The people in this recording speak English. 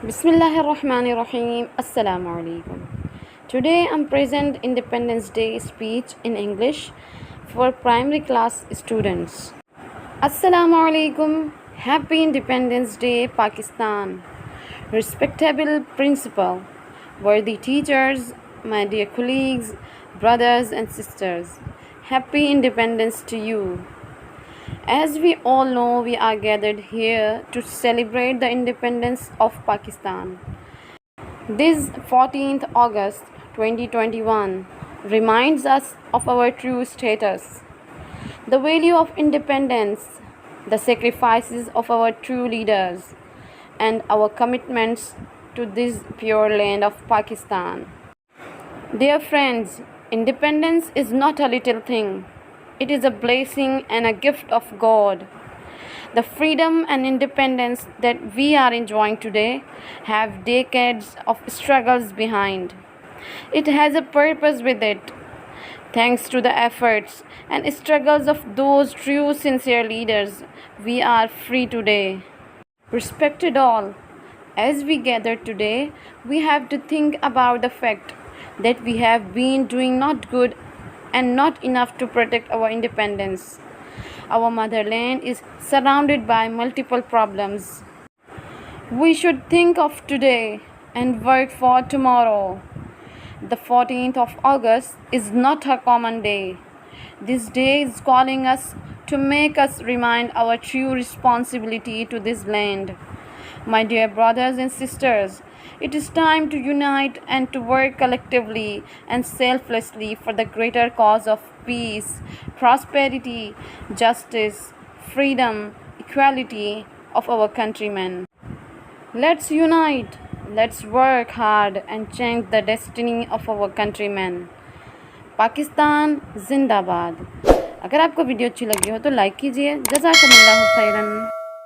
Bismillahirrahmanirrahim. Assalamu alaikum. Today I'm present Independence Day speech in English for primary class students. Assalamu alaikum. Happy Independence Day, Pakistan. Respectable principal, worthy teachers, my dear colleagues, brothers and sisters. Happy Independence to you. As we all know, we are gathered here to celebrate the independence of Pakistan. This 14th August 2021 reminds us of our true status, the value of independence, the sacrifices of our true leaders, and our commitments to this pure land of Pakistan. Dear friends, independence is not a little thing. It is a blessing and a gift of God. The freedom and independence that we are enjoying today have decades of struggles behind. It has a purpose with it. Thanks to the efforts and struggles of those true sincere leaders, we are free today. Respected all, as we gather today, we have to think about the fact that we have been doing not good and not enough to protect our independence. Our motherland is surrounded by multiple problems. We should think of today and work for tomorrow. The 14th of August is not a common day. This day is calling us to make us remind our true responsibility to this land. My dear brothers and sisters, it is time to unite and to work collectively and selflessly for the greater cause of peace, prosperity, justice, freedom, equality of our countrymen. Let's unite, let's work hard and change the destiny of our countrymen. Pakistan जिंदाबाद। अगर आपको video अच्छी लगी हो तो like कीजिए। जज़ाकमुल्लाहु खैरन।